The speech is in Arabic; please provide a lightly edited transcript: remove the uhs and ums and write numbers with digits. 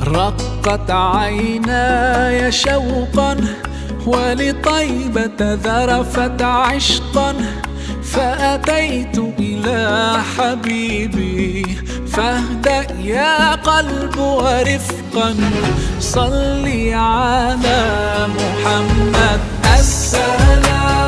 رقت عيناي شوقا ولطيبة ذرفت عشقا، فأتيت إلى حبيبي فاهدأ يا قلب ورفقا. صلي على محمد. السلام